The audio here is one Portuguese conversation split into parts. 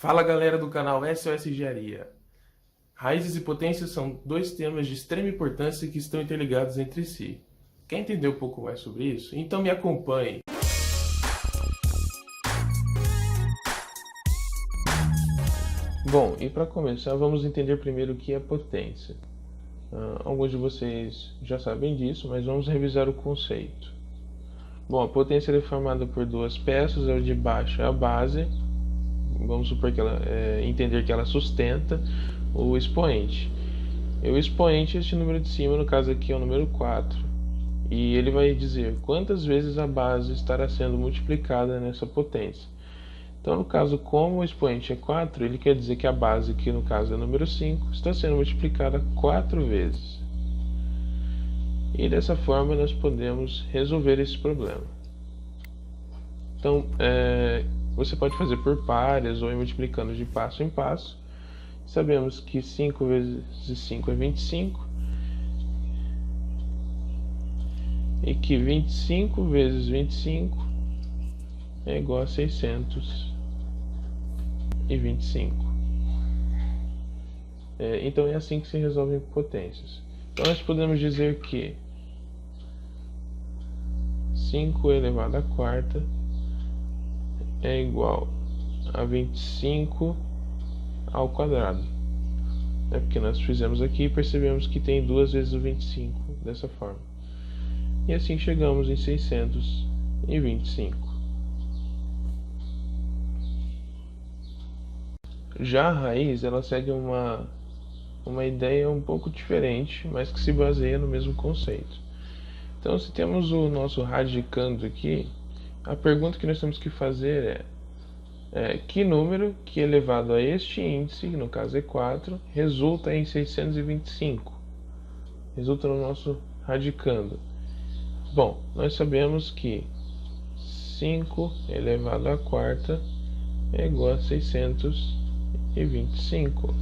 Fala galera do canal SOS Engenharia. Raízes e potências são dois temas de extrema importância que estão interligados entre si. Quer entender um pouco mais sobre isso? Então me acompanhe. Bom, e para começar vamos entender primeiro o que é potência. Alguns de vocês já sabem disso, mas vamos revisar o conceito. Bom, a potência é formada por duas peças, a de baixo é a base. Vamos supor que entender que ela sustenta o expoente. E o expoente é este número de cima, no caso aqui é o número 4. E ele vai dizer quantas vezes a base estará sendo multiplicada nessa potência. Então, no caso, como o expoente é 4, ele quer dizer que a base, que no caso é o número 5, está sendo multiplicada 4 vezes. E dessa forma nós podemos resolver esse problema. Então, você pode fazer por pares ou ir multiplicando de passo em passo. Sabemos que 5 vezes 5 é 25. E que 25 vezes 25 é igual a 625. Então é assim que se resolvem potências. Então nós podemos dizer que 5 elevado à quarta é igual a 25 ao quadrado. Porque nós fizemos aqui e percebemos que tem 2 vezes o 25 dessa forma. E assim chegamos em 625. Já a raiz, ela segue uma ideia um pouco diferente, mas que se baseia no mesmo conceito. Então, se temos o nosso radicando aqui, a pergunta que nós temos que fazer é que número que elevado a este índice, no caso é 4, resulta em 625? Resulta no nosso radicando. Bom, nós sabemos que 5 elevado à quarta é igual a 625.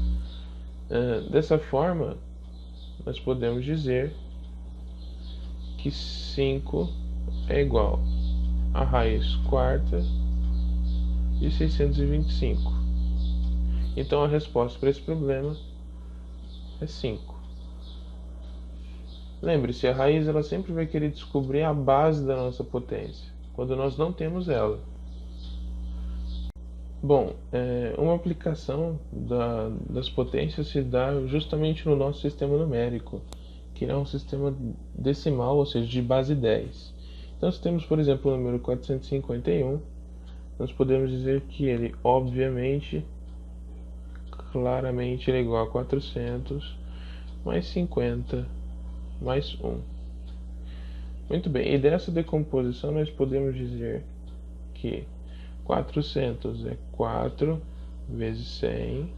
Dessa forma, nós podemos dizer que 5 é igual a raiz quarta de 625. Então a resposta para esse problema é 5. Lembre-se, a raiz ela sempre vai querer descobrir a base da nossa potência, quando nós não temos ela. Bom, uma aplicação das potências se dá justamente no nosso sistema numérico, que é um sistema decimal, ou seja, de base 10. Então, se temos, por exemplo, o número 451, nós podemos dizer que ele, obviamente, claramente, ele é igual a 400 mais 50 mais 1. Muito bem, e dessa decomposição nós podemos dizer que 400 é 4 vezes 100,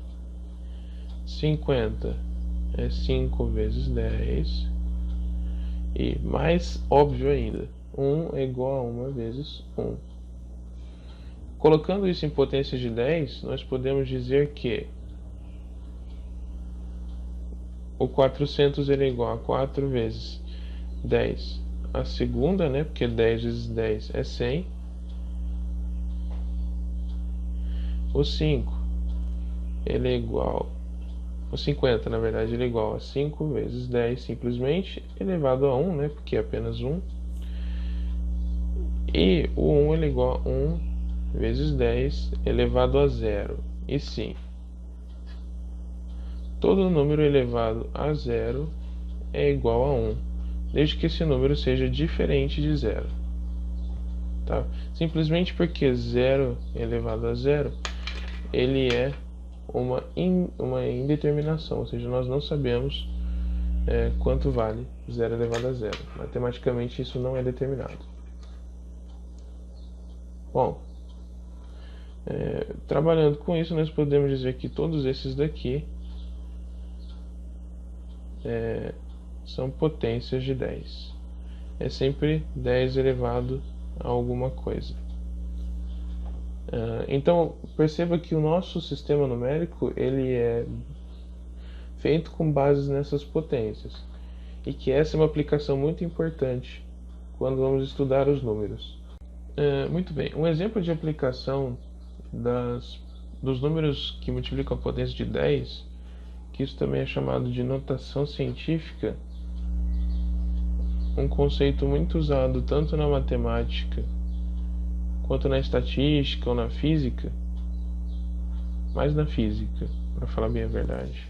50 é 5 vezes 10, e mais óbvio ainda, 1 é igual a 1 vezes 1. Colocando isso em potência de 10, nós podemos dizer que o 400 ele é igual a 4 vezes 10 a segunda, né? Porque 10 vezes 10 é 100. O 5 ele é igual, o 50 na verdade ele é igual a 5 vezes 10 simplesmente elevado a 1, né? Porque é apenas 1. E o 1 ele é igual a 1 vezes 10 elevado a 0. E sim, todo número elevado a 0 é igual a 1, desde que esse número seja diferente de 0. Tá? Simplesmente porque 0 elevado a 0, ele é uma indeterminação, ou seja, nós não sabemos quanto vale 0 elevado a 0. Matematicamente isso não é determinado. Bom, trabalhando com isso, nós podemos dizer que todos esses daqui são potências de 10. É sempre 10 elevado a alguma coisa. Então, perceba que o nosso sistema numérico ele é feito com bases nessas potências. E que essa é uma aplicação muito importante quando vamos estudar os números. Muito bem, um exemplo de aplicação dos números que multiplicam a potência de 10, que isso também é chamado de notação científica, um conceito muito usado tanto na matemática quanto na estatística ou na física, mais na física, para falar bem a verdade.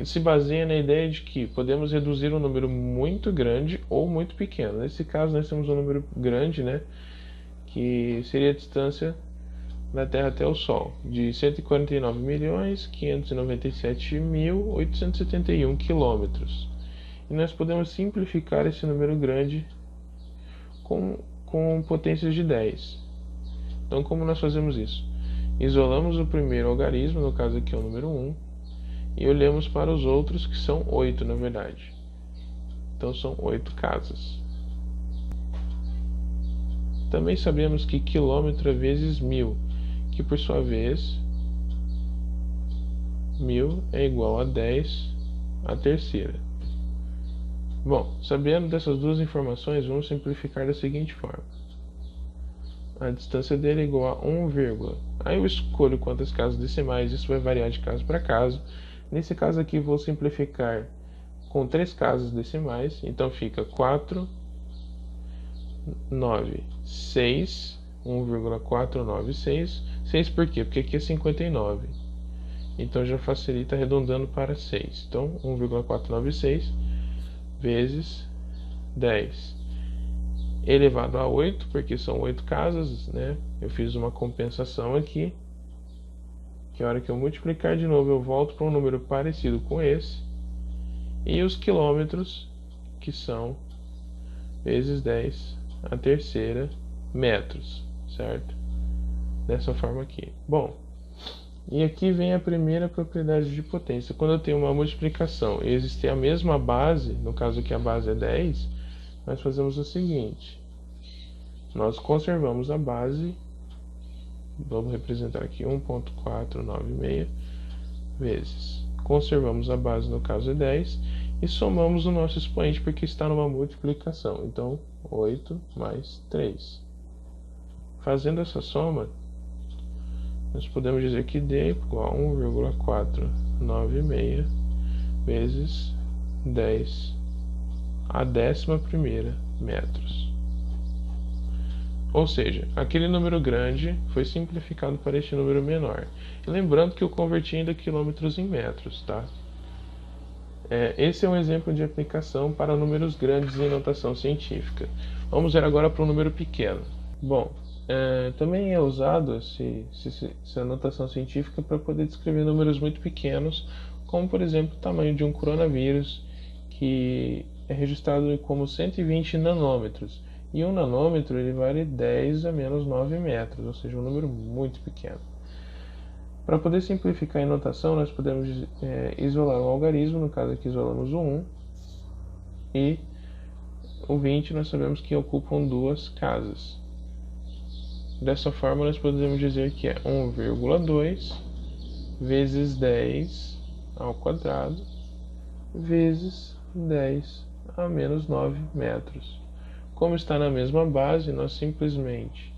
Se baseia na ideia de que podemos reduzir um número muito grande ou muito pequeno. Nesse caso, nós temos um número grande, né, que seria a distância da Terra até o Sol, de 149.597.871 quilômetros. E nós podemos simplificar esse número grande com potências de 10. Então, como nós fazemos isso? Isolamos o primeiro algarismo, no caso aqui é o número 1, e olhamos para os outros, que são 8 na verdade. Então são 8 casas. Também sabemos que quilômetro é vezes 1000, que por sua vez 1000 é igual a 10 à terceira. Bom, sabendo dessas duas informações, vamos simplificar da seguinte forma. A distância dele é igual a 1, aí eu escolho quantas casas decimais, isso vai variar de caso para caso. Nesse caso aqui vou simplificar com 3 casas decimais, então fica 4, 9, 6, 1,496. 6 por quê? Porque aqui é 59. Então já facilita arredondando para 6. Então 1,496 vezes 10 elevado a 8, porque são 8 casas, né? Eu fiz uma compensação aqui, que a hora que eu multiplicar de novo eu volto para um número parecido com esse, e os quilômetros, que são vezes 10 à terceira metros, certo? Dessa forma aqui. Bom, e aqui vem a primeira propriedade de potência. Quando eu tenho uma multiplicação e existe a mesma base, no caso aqui a base é 10, nós fazemos o seguinte: nós conservamos a base. Vamos representar aqui 1.496 vezes. Conservamos a base, no caso é 10, e somamos o nosso expoente porque está numa multiplicação. Então, 8 mais 3. Fazendo essa soma, nós podemos dizer que D é igual a 1,496 vezes 10 à 11ª metros. Ou seja, aquele número grande foi simplificado para este número menor. E lembrando que eu converti ainda quilômetros em metros, tá? Esse é um exemplo de aplicação para números grandes em notação científica. Vamos ver agora para um número pequeno. Bom, também é usado essa notação científica para poder descrever números muito pequenos, como por exemplo o tamanho de um coronavírus, que é registrado como 120 nanômetros. E um nanômetro ele vale 10 a menos 9 metros, ou seja, um número muito pequeno. Para poder simplificar a notação, nós podemos isolar um algarismo, no caso aqui isolamos o 1, e o 20 nós sabemos que ocupam 2 casas. Dessa forma, nós podemos dizer que é 1,2 vezes 10 ao quadrado vezes 10 a menos 9 metros. Como está na mesma base, nós simplesmente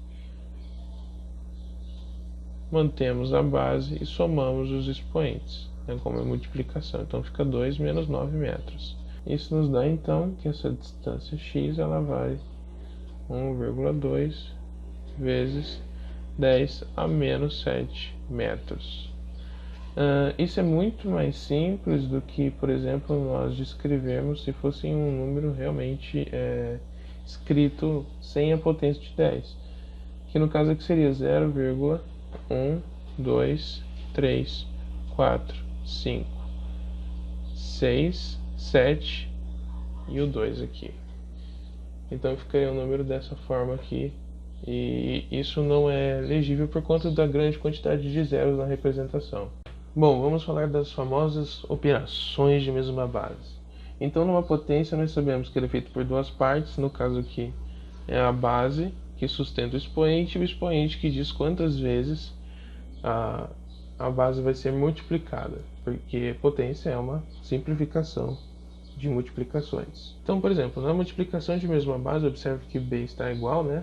mantemos a base e somamos os expoentes, né, como é multiplicação. Então fica 2 menos 9 metros. Isso nos dá então que essa distância x ela vale 1,2 vezes 10 a menos 7 metros. Isso é muito mais simples do que, por exemplo, nós descrevermos se fosse um número realmente escrito sem a potência de 10, que no caso aqui seria 0,1, 2, 3, 4, 5, 6, 7 e o 2 aqui. Então ficaria um número dessa forma aqui, e isso não é legível por conta da grande quantidade de zeros na representação. Bom, vamos falar das famosas operações de mesma base. Então, numa potência, nós sabemos que ele é feito por duas partes. No caso aqui, é a base que sustenta o expoente, e o expoente que diz quantas vezes a base vai ser multiplicada, porque potência é uma simplificação de multiplicações. Então, por exemplo, na multiplicação de mesma base, observe que B está igual, né?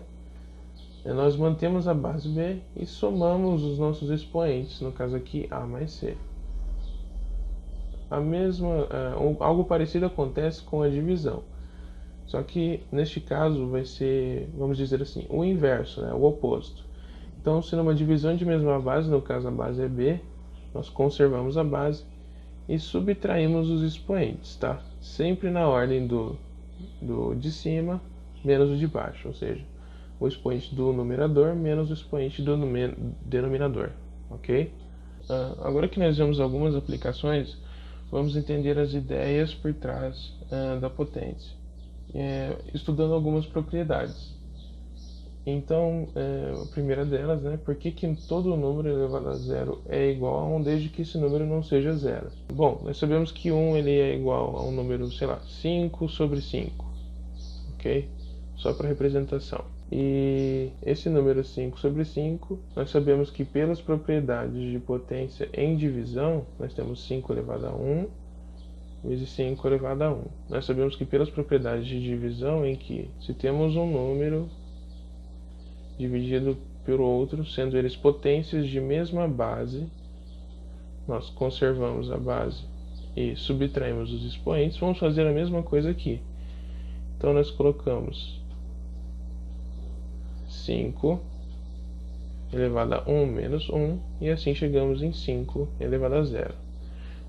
nós mantemos a base B e somamos os nossos expoentes, no caso aqui A mais C. Algo parecido acontece com a divisão, só que neste caso vai ser, vamos dizer assim, o inverso, né, o oposto. Então, se numa divisão de mesma base, no caso a base é B, nós conservamos a base e subtraímos os expoentes, tá? Sempre na ordem do de cima menos o de baixo, ou seja, o expoente do numerador menos o expoente do denominador, ok? Agora que nós vemos algumas aplicações, vamos entender as ideias por trás da potência, estudando algumas propriedades. Então, a primeira delas, né, por que todo número elevado a zero é igual a 1 desde que esse número não seja zero? Bom, nós sabemos que 1 ele é igual a um número, sei lá, 5 sobre 5, ok? Só para representação. E esse número 5 sobre 5, nós sabemos que pelas propriedades de potência em divisão, nós temos 5 elevado a 1 vezes 5 elevado a 1. Nós sabemos que pelas propriedades de divisão, em que se temos um número dividido por outro, sendo eles potências de mesma base, nós conservamos a base e subtraímos os expoentes. Vamos fazer a mesma coisa aqui. Então nós colocamos 5 elevado a 1 menos 1, e assim chegamos em 5 elevado a 0.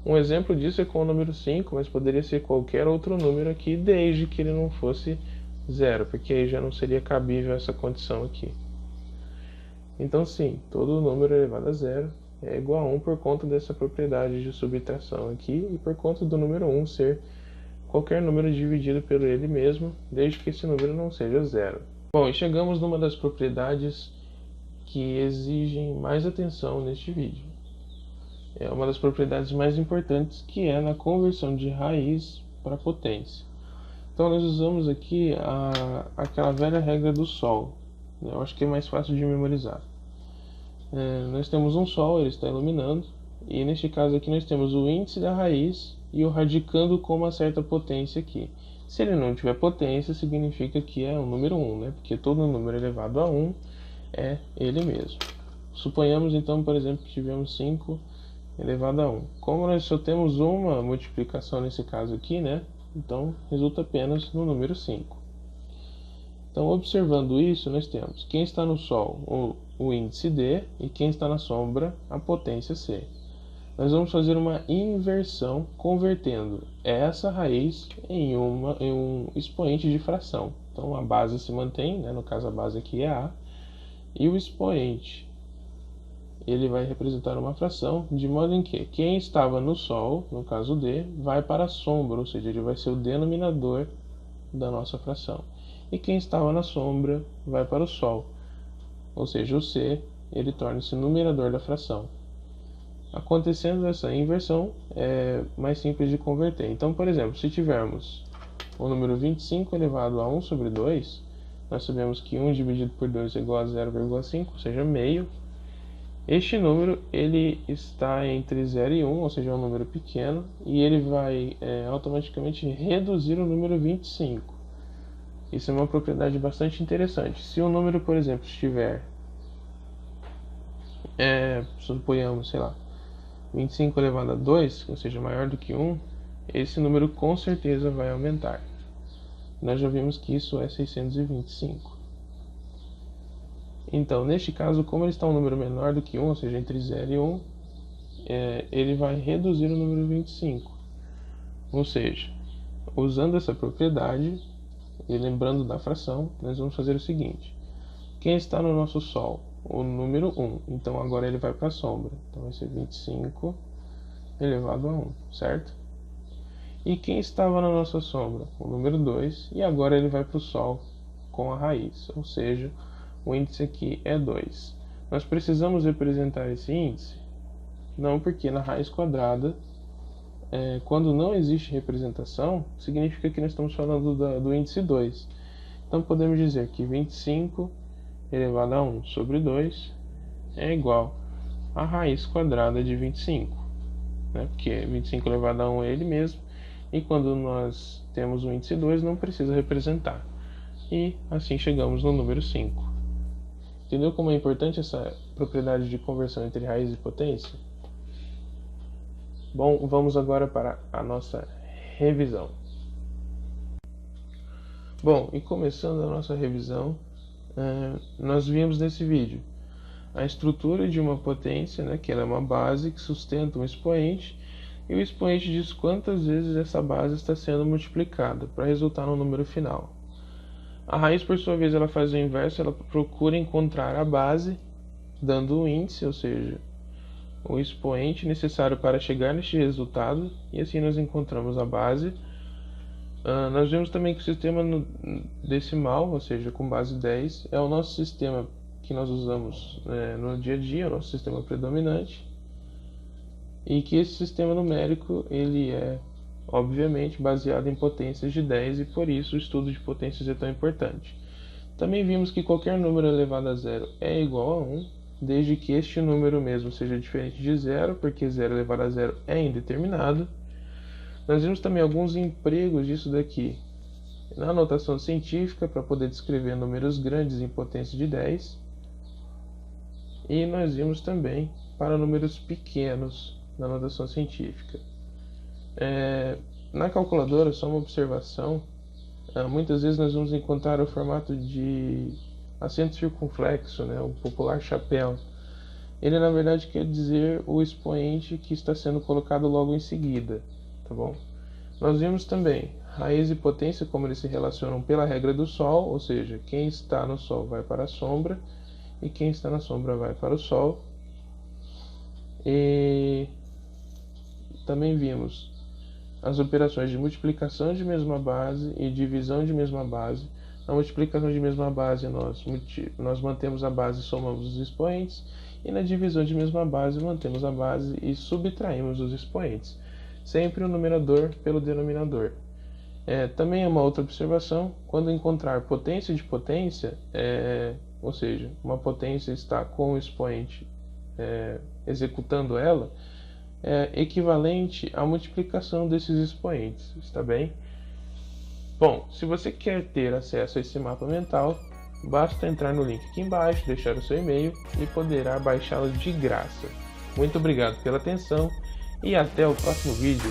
Um exemplo disso é com o número 5, mas poderia ser qualquer outro número aqui, desde que ele não fosse 0, porque aí já não seria cabível essa condição aqui. Então sim, todo número elevado a 0 é igual a 1 por conta dessa propriedade de subtração aqui, e por conta do número 1 ser qualquer número dividido por ele mesmo, desde que esse número não seja 0. Bom, e chegamos numa das propriedades que exigem mais atenção neste vídeo. É uma das propriedades mais importantes, que é na conversão de raiz para potência. Então nós usamos aqui aquela velha regra do sol. Eu acho que é mais fácil de memorizar. Nós temos um sol, ele está iluminando, e neste caso aqui nós temos o índice da raiz e o radicando com uma certa potência aqui. Se ele não tiver potência, significa que é um número 1, né? Porque todo número elevado a 1 é ele mesmo. Suponhamos então, por exemplo, que tivemos 5 elevado a 1. Como nós só temos uma multiplicação nesse caso aqui, né? Então resulta apenas no número 5. Então, observando isso, nós temos quem está no Sol, o índice D, e quem está na sombra, a potência C. Nós vamos fazer uma inversão, convertendo essa raiz em um expoente de fração. Então, a base se mantém, né? No caso a base aqui é A, e o expoente ele vai representar uma fração, de modo em que quem estava no Sol, no caso D, vai para a sombra, ou seja, ele vai ser o denominador da nossa fração. E quem estava na sombra vai para o Sol, ou seja, o C, ele torna-se numerador da fração. Acontecendo essa inversão, é mais simples de converter. Então, por exemplo, se tivermos o número 25 elevado a 1 sobre 2, nós sabemos que 1 dividido por 2 é igual a 0,5, ou seja, meio. Este número ele está entre 0 e 1, ou seja, é um número pequeno, e ele vai automaticamente reduzir o número 25. Isso é uma propriedade bastante interessante. Se o número, por exemplo, estiver, suponhamos, sei lá, 25 elevado a 2, ou seja, maior do que 1, esse número com certeza vai aumentar. Nós já vimos que isso é 625. Então, neste caso, como ele está um número menor do que 1, ou seja, entre 0 e 1, ele vai reduzir o número 25. Ou seja, usando essa propriedade, e lembrando da fração, nós vamos fazer o seguinte. Quem está no nosso Sol? O número 1. Então agora ele vai para a sombra. Então vai ser 25 elevado a 1, certo? E quem estava na nossa sombra? O número 2. E agora ele vai para o Sol com a raiz. Ou seja, o índice aqui é 2. Nós precisamos representar esse índice? Não, porque na raiz quadrada, quando não existe representação, significa que nós estamos falando do índice 2. Então podemos dizer que 25 elevado a 1 sobre 2 é igual à raiz quadrada de 25, né? Porque 25 elevado a 1 é ele mesmo, e quando nós temos o índice 2 não precisa representar. E assim chegamos no número 5. Entendeu como é importante essa propriedade de conversão entre raiz e potência? Bom, vamos agora para a nossa revisão. Bom, e começando a nossa revisão, nós vimos nesse vídeo a estrutura de uma potência, né, que ela é uma base que sustenta um expoente, e o expoente diz quantas vezes essa base está sendo multiplicada para resultar no número final. A raiz, por sua vez, ela faz o inverso, ela procura encontrar a base, dando o índice, ou seja, o expoente necessário para chegar neste resultado, e assim nós encontramos a base. Nós vimos também que o sistema decimal, ou seja, com base 10, é o nosso sistema que nós usamos no dia a dia, o nosso sistema predominante, e que esse sistema numérico ele é obviamente baseado em potências de 10 e por isso o estudo de potências é tão importante. Também vimos que qualquer número elevado a zero é igual a 1, desde que este número mesmo seja diferente de zero, porque 0 elevado a zero é indeterminado. Nós vimos também alguns empregos disso daqui na notação científica para poder descrever números grandes em potência de 10. E nós vimos também para números pequenos na notação científica. Na calculadora, só uma observação, muitas vezes nós vamos encontrar o formato de acento circunflexo, né, o popular chapéu. Ele na verdade quer dizer o expoente que está sendo colocado logo em seguida, tá bom? Nós vimos também raiz e potência, como eles se relacionam pela regra do Sol, ou seja, quem está no Sol vai para a sombra e quem está na sombra vai para o Sol. E também vimos as operações de multiplicação de mesma base e divisão de mesma base. Na multiplicação de mesma base nós mantemos a base e somamos os expoentes, e na divisão de mesma base mantemos a base e subtraímos os expoentes, sempre o numerador pelo denominador. Também é uma outra observação, quando encontrar potência de potência, ou seja, uma potência está com o expoente executando ela, é equivalente à multiplicação desses expoentes, está bem? Bom, se você quer ter acesso a esse mapa mental, basta entrar no link aqui embaixo, deixar o seu e-mail e poderá baixá-lo de graça. Muito obrigado pela atenção e até o próximo vídeo.